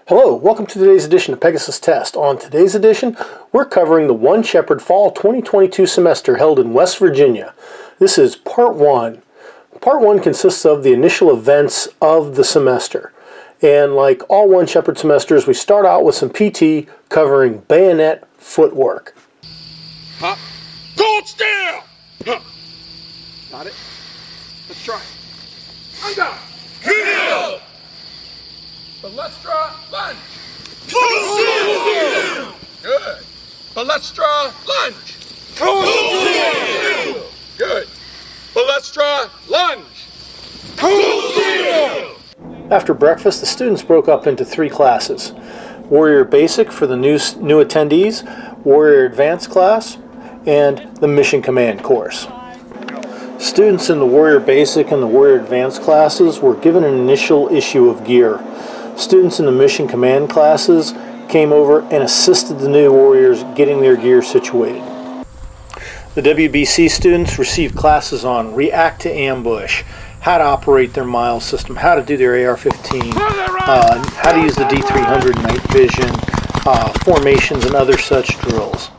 Hello, welcome to today's edition of Pegasus Test. On today's edition, we're covering the One Shepherd Fall 2022 semester held in West Virginia. This is Part 1. Part 1 consists of the initial events of the semester. And like all One Shepherd semesters, we start out with some PT covering bayonet footwork. Hop. Hold still! Huh. Got it? Let's try. I'm down. Heel! But let's draw lunge. Good. But let's draw lunge. Good. But let's draw lunge. After breakfast, the students broke up into 3 classes. Warrior Basic for the new attendees, Warrior Advanced class, and the Mission Command course. Students in the Warrior Basic and the Warrior Advanced classes were given an initial issue of gear. Students in the Mission Command classes came over and assisted the new warriors getting their gear situated. The WBC students received classes on react to ambush, how to operate their miles system, how to do their AR-15, how to use the D300 night vision, formations, and other such drills.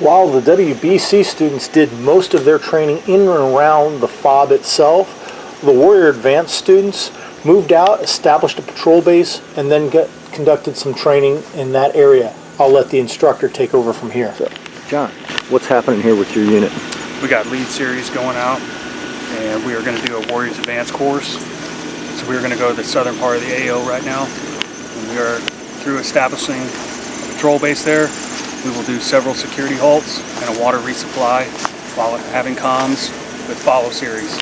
While the WBC students did most of their training in and around the FOB itself, the Warrior Advanced students moved out, established a patrol base, and then conducted some training in that area. I'll let the instructor take over from here. So, John, what's happening here with your unit? We got lead series going out, and we are going to do a Warriors Advanced course. So we are going to go to the southern part of the AO right now, and we are through establishing a patrol base there. We will do several security halts and a water resupply while having comms with follow series.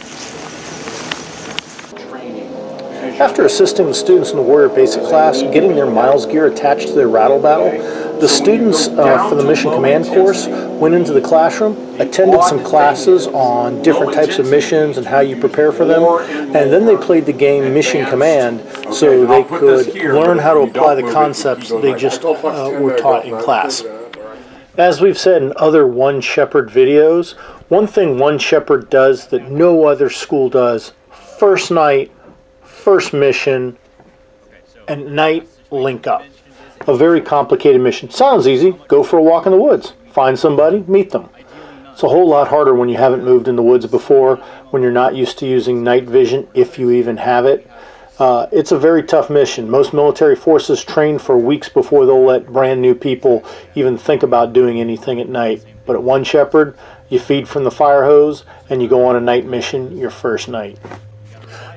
After assisting the students in the Warrior Basic class getting their miles gear attached to their rattle battle, the students for the Mission Command course went into the classroom, attended some classes on different types of missions and how you prepare for them, and then they played the game Mission Command so they could learn how to apply the concepts they just were taught in class. As we've said in other One Shepherd videos, one thing One Shepherd does that no other school does: first night, first mission, and night link up. A very complicated mission. Sounds easy. Go for a walk in the woods. Find somebody, meet them. It's a whole lot harder when you haven't moved in the woods before, when you're not used to using night vision, if you even have it. It's a very tough mission. Most military forces train for weeks before they'll let brand new people even think about doing anything at night. But at One Shepherd, you feed from the fire hose and you go on a night mission your first night.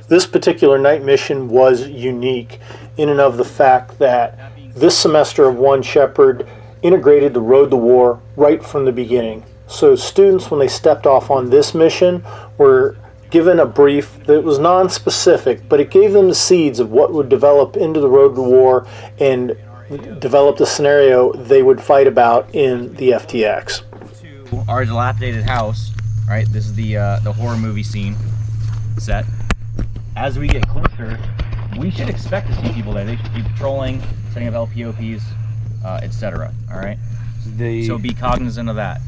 This particular night mission was unique in and of the fact that this semester of One Shepherd integrated the Road to War right from the beginning. So students, when they stepped off on this mission, were given a brief that was non-specific, but it gave them the seeds of what would develop into the Road to War and develop the scenario they would fight about in the FTX. Our dilapidated house, right? This is the horror movie scene set. As we get closer, we should expect to see people there. They should be patrolling, setting up LPOPs, etc. All right. So be cognizant of that.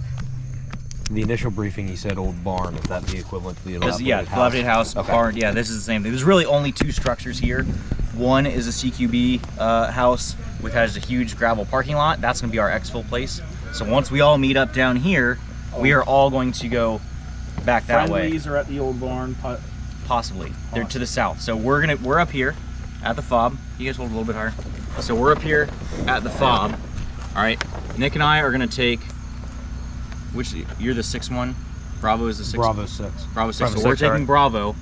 The initial briefing, he said old barn. Is that the equivalent to the dilapidated house? Dilapidated house, okay. Barn. Yeah, this is the same thing. There's really only 2 structures here. One is a CQB house, which has a huge gravel parking lot. That's going to be our exfil place. So once we all meet up down here, we are all going to go back that way. Friendlies are at the old barn. Possibly. They're to the south. So we're up here at the FOB. You guys hold a little bit higher. So we're up here at the FOB. All right. Nick and I are going to take. Which, you're the 6th one? Bravo is the 6th? Bravo 6. Bravo 6. So we're taking Bravo.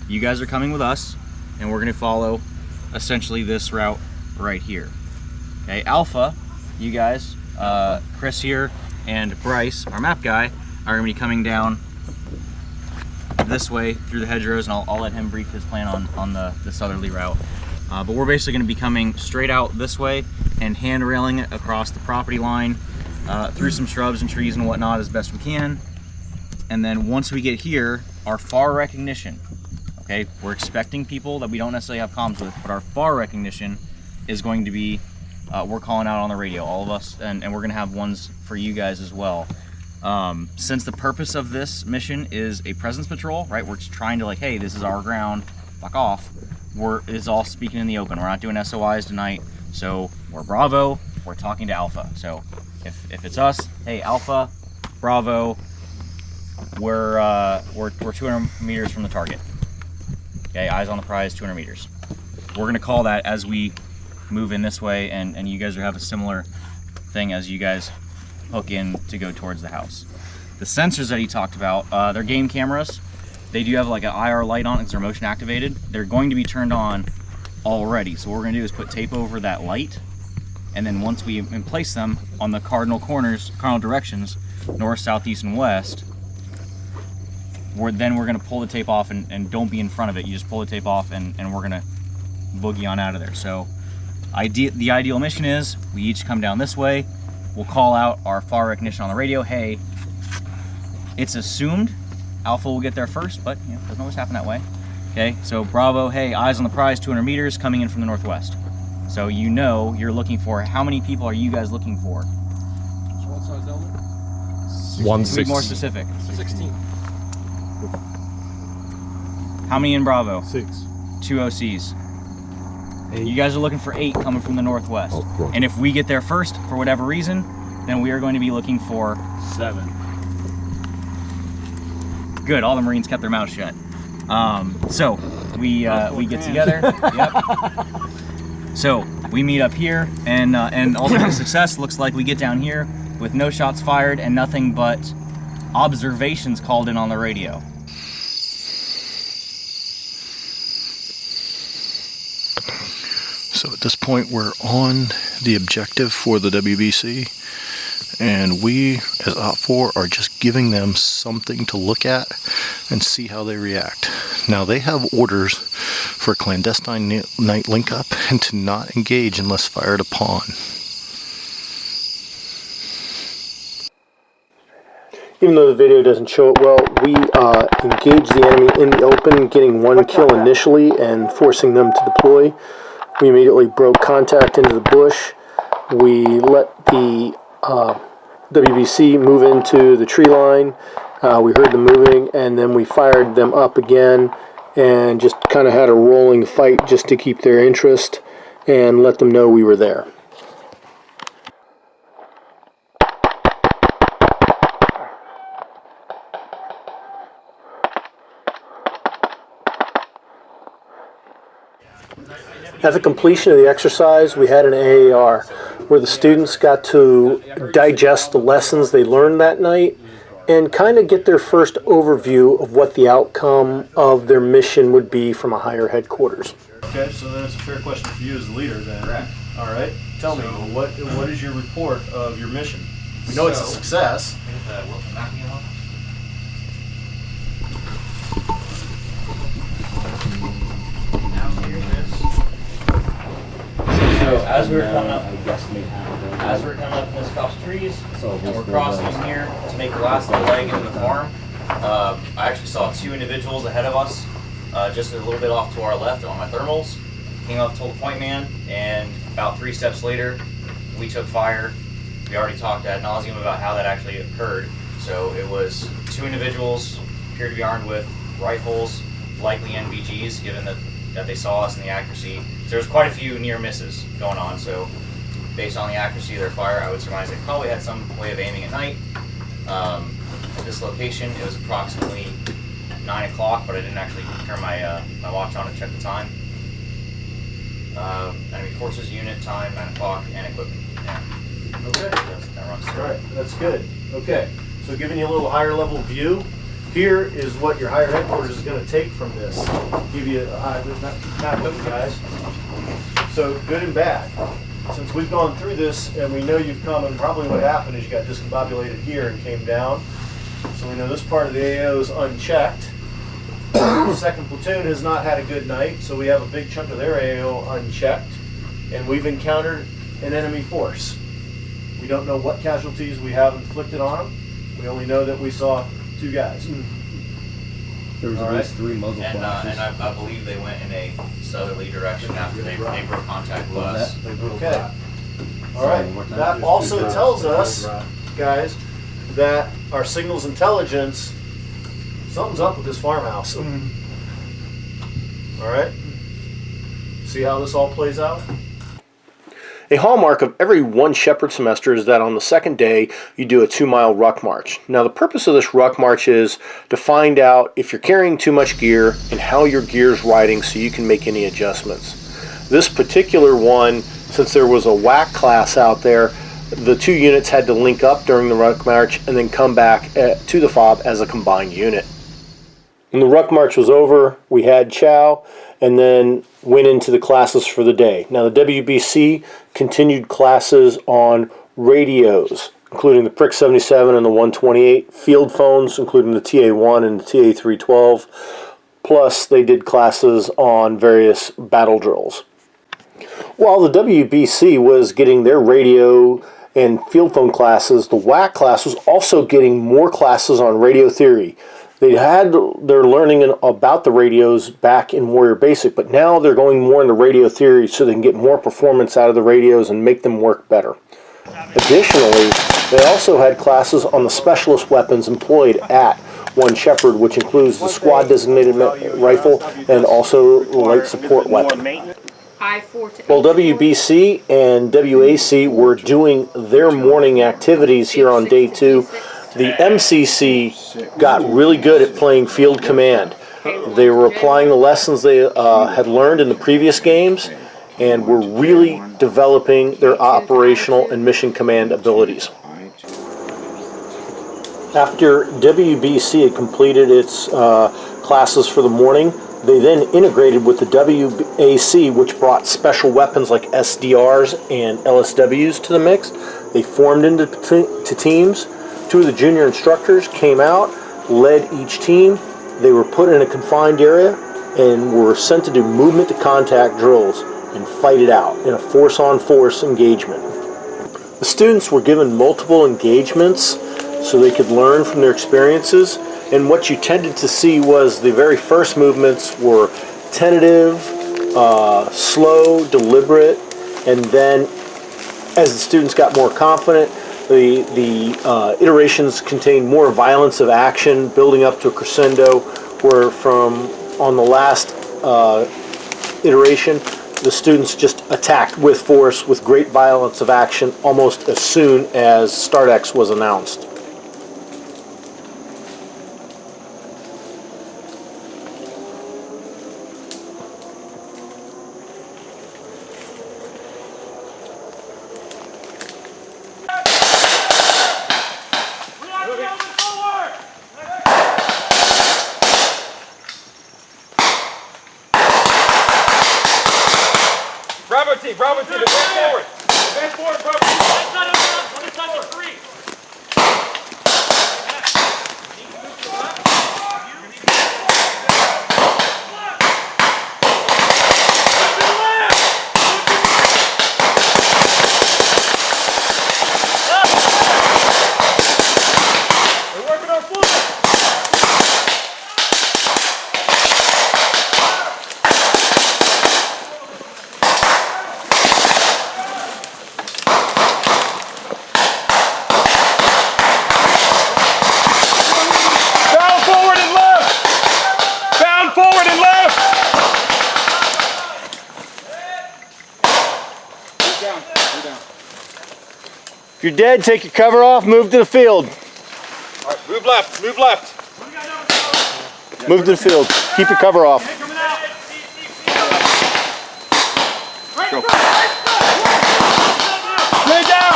You guys are coming with us, and we're going to follow essentially this route right here. Okay, Alpha, you guys, Chris here, and Bryce, our map guy, are going to be coming down this way through the hedgerows, and I'll let him brief his plan on the southerly route. But we're basically going to be coming straight out this way and hand railing it across the property line, through some shrubs and trees and whatnot as best we can. And then once we get here, our FAR recognition, okay, we're expecting people that we don't necessarily have comms with, but our FAR recognition is going to be, we're calling out on the radio, all of us, and we're gonna have ones for you guys as well. Since the purpose of this mission is a presence patrol, right? We're just trying to like, hey, this is our ground, fuck off. It's all speaking in the open. We're not doing SOIs tonight. So we're Bravo, we're talking to Alpha. So if it's us, hey, Alpha, Bravo, we're 200 meters from the target. Okay, eyes on the prize, 200 meters. We're gonna call that as we move in this way, and you guys will have a similar thing as you guys hook in to go towards the house. The sensors that he talked about, they're game cameras. They do have like an IR light on because they're motion activated. They're going to be turned on already. So what we're gonna do is put tape over that light, and then once we place them on the cardinal corners, cardinal directions, north, south, east, and west, we're gonna pull the tape off, and don't be in front of it. You just pull the tape off, and we're gonna boogie on out of there. So the ideal mission is we each come down this way. We'll call out our fire recognition on the radio. Hey, it's assumed Alpha will get there first, but you know, doesn't always happen that way. Okay, so Bravo, hey, eyes on the prize, 200 meters, coming in from the northwest. So you know you're looking for, how many people are you guys looking for? So what size element? 160. Be more specific. 16. How many in Bravo? 6. 2 OCs. You guys are looking for 8 coming from the northwest. Oh, cool. And if we get there first, for whatever reason, then we are going to be looking for 7. Good, all the Marines kept their mouths shut. So we get together. Yep. So we meet up here, and ultimate success looks like we get down here with no shots fired and nothing but observations called in on the radio. So at this point we're on the objective for the WBC, and we as OP4 are just giving them something to look at and see how they react. Now they have orders for clandestine night link up and to not engage unless fired upon. Even though the video doesn't show it well, we engage the enemy in the open, getting 1 kill initially and forcing them to deploy. We immediately broke contact into the bush. We let the WBC move into the tree line. We heard them moving, and then we fired them up again and just kind of had a rolling fight just to keep their interest and let them know we were there. At the completion of the exercise, we had an AAR where the students got to digest the lessons they learned that night and kind of get their first overview of what the outcome of their mission would be from a higher headquarters. Okay, so then it's a fair question for you as the leader then. Correct. All right. Tell me, what is your report of your mission? We know it's a success. So as we were coming up in this copse trees, and we're crossing here to make the last little leg into the farm, I actually saw 2 individuals ahead of us, just a little bit off to our left on my thermals. Came up, told the point man, and about 3 steps later, we took fire. We already talked ad nauseum about how that actually occurred. So it was 2 individuals, appeared to be armed with rifles, likely NVGs, given that they saw us and the accuracy. So there was quite a few near misses going on. So based on the accuracy of their fire, I would surmise they probably had some way of aiming at night. At this location, it was approximately 9 o'clock, but I didn't actually turn my watch on to check the time. Enemy forces unit time, 9 o'clock, and equipment. Yeah. Okay. That runs through. All right, that's good. Okay, so giving you a little higher level view, here is what your higher headquarters is going to take from this. Give you a high map of you guys. So good and bad. Since we've gone through this and we know you've come, and probably what happened is you got discombobulated here and came down. So we know this part of the AO is unchecked. The 2nd platoon has not had a good night, so we have a big chunk of their AO unchecked, and we've encountered an enemy force. We don't know what casualties we have inflicted on them. We only know that we saw 2 guys. There was at least 3 muzzle flashes. And I believe they went in a southerly direction after they broke contact with us. Okay. All right. That also tells us, guys, that our signals intelligence, something's up with this farmhouse. All right? See how this all plays out? A hallmark of every one shepherd semester is that on the second day you do a 2-mile ruck march. Now the purpose of this ruck march is to find out if you're carrying too much gear and how your gear's riding so you can make any adjustments. This particular one, since there was a WAC class out there, the 2 units had to link up during the ruck march and then come back to the fob as a combined unit. When the ruck march was over, we had chow and then went into the classes for the day. Now the WBC continued classes on radios, including the Prick 77 and the 128, field phones, including the TA1 and the TA312, plus they did classes on various battle drills. While the WBC was getting their radio and field phone classes, the WAC class was also getting more classes on radio theory. They had their learning about the radios back in Warrior Basic, but now they're going more into radio theory so they can get more performance out of the radios and make them work better. Additionally, they also had classes on the specialist weapons employed at One Shepherd, which includes the squad designated rifle and also the light support weapon. While WBC and WAC were doing their morning activities here on day 2, the MCC got really good at playing field command. They were applying the lessons they had learned in the previous games and were really developing their operational and mission command abilities. After WBC had completed its classes for the morning, they then integrated with the WAC, which brought special weapons like SDRs and LSWs to the mix. They formed into teams. 2 of the junior instructors came out, led each team. They were put in a confined area and were sent to do movement to contact drills and fight it out in a force-on-force engagement. The students were given multiple engagements so they could learn from their experiences, and what you tended to see was the very first movements were tentative, slow, deliberate, and then as the students got more confident, the iterations contained more violence of action, building up to a crescendo, where on the last iteration, the students just attacked with force with great violence of action almost as soon as StartX was announced. Bravo team, advance forward. Advance forward, Bravo team. One side of 3. We're working our flank. If you're dead, take your cover off, move to the field. All right, move left, move left. Move to the field. Keep your cover off. Go. Lay down.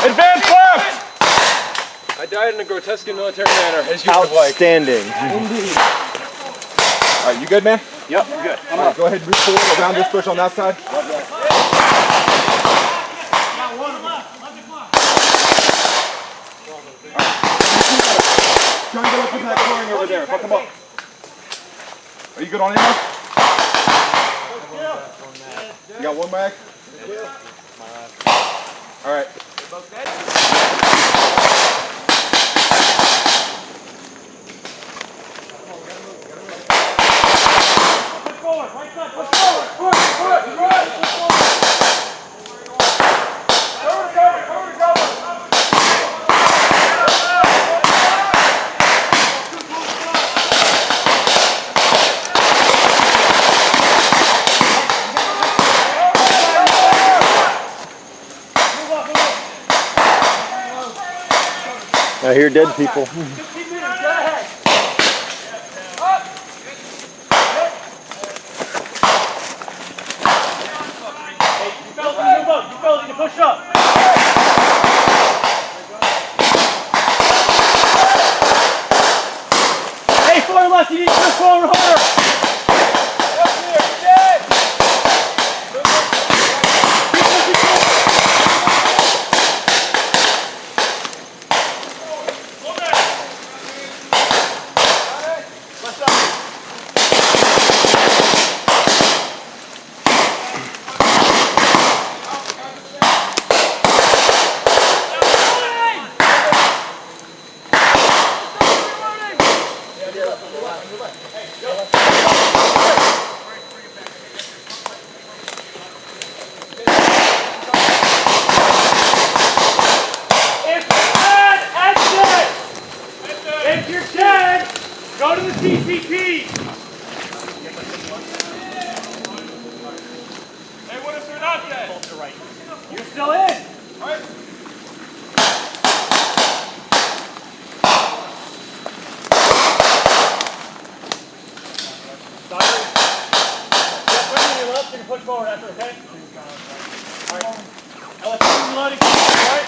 Advance left. I died in a grotesque military manner, as you would like. Outstanding. All right, you good, man? Yep, good. All right, go ahead and move forward around this bush on that side. Try and get up in that clearing over there. Fuck them up. Are you good on ammo? You got one mag? All right. I hear dead people. You fellas need to push up. Hey, forward left, you need to push forward harder. If you're dead, go to the CCP. Hey, what if they're not dead? You're still in. All right. Doctor, get ready to your left, you can push forward after, okay? All right. Now let's keep loading, all right?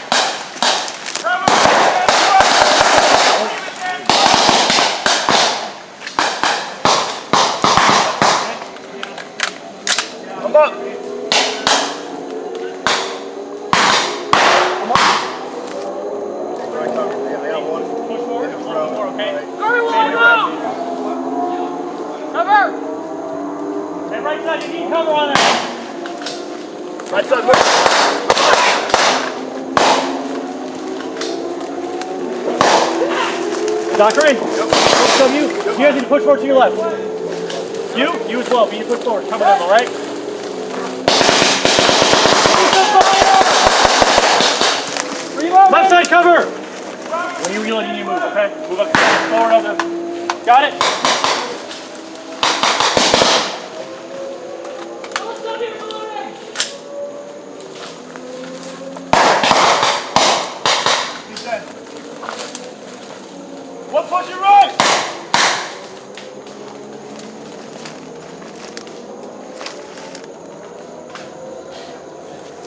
Come up. Come on. Push forward. A little more, okay? Everyone, go! Cover! Hey, right side, you need cover on that. Right side, move. Doctor, in. Some of you guys need to push forward to your left. You as well, but you need to push forward. Cover them, all right? Left side cover! When you reload, you need to move, okay? Move up, forward, over. Got it? He's dead. One push your right!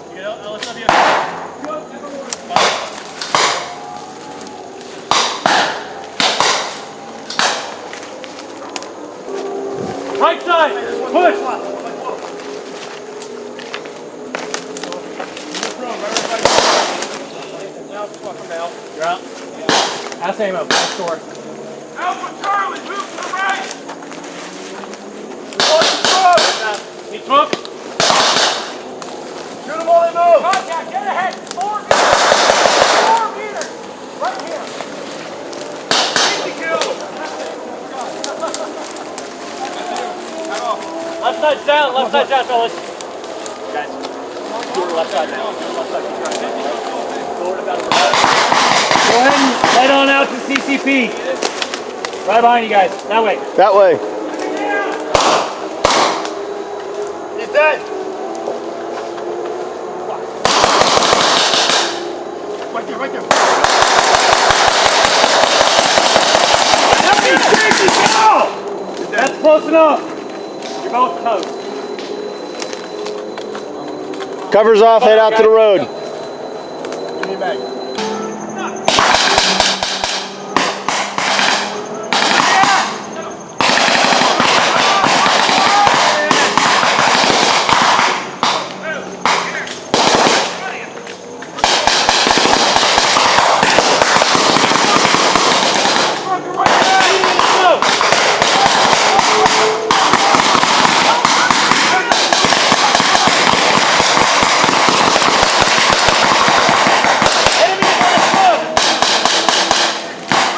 You get LSW. Right side, push! You're out. Ask ammo, back door. Alpha Charlie, move to the right! Need smoke? Shoot them while they move! Contact, get ahead! 4 meters! 4 meters! Right here! Easy kill! Left side's down, fellas. Guys, do it left side now. Left side, keep trying. Forward about a Go ahead and head on out to CCP. Right behind you guys. That way. That way. He's dead. Right there, right there. That's close enough. You're both toast. Covers off, head out to the road. Give me a bag.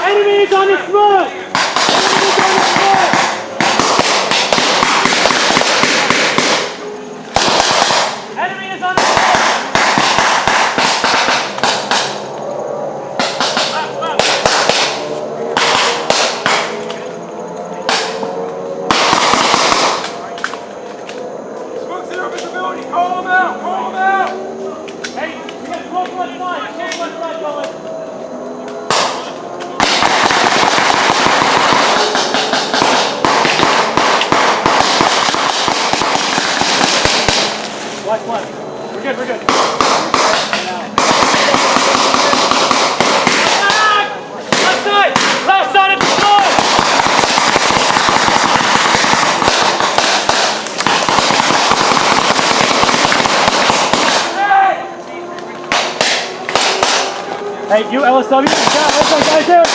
Enemies on the smoke! Enemy is on the smoke! Smoke's zero visibility, call them out, call them out! Hey, we got smoke left side, fellas. Alright, you LSW, left side guys here.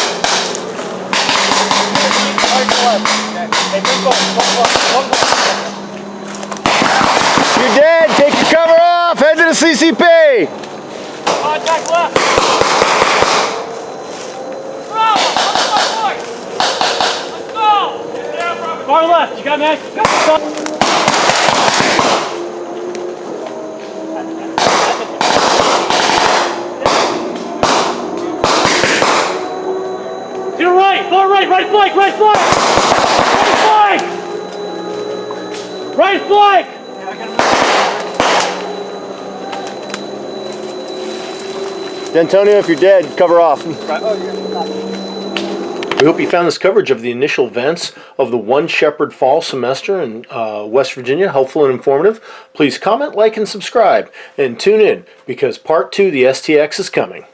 You're dead. Take your cover off. Head to the CCP. Contact left. Let's go! Far left, you got me? To your right, far right, right flank, right flank! Right flank! Right flank! D'Antonio, if you're dead, cover off. We hope you found this coverage of the initial events of the One Shepherd Fall semester in West Virginia helpful and informative. Please comment, like, and subscribe. And tune in, because Part 2 of the STX is coming.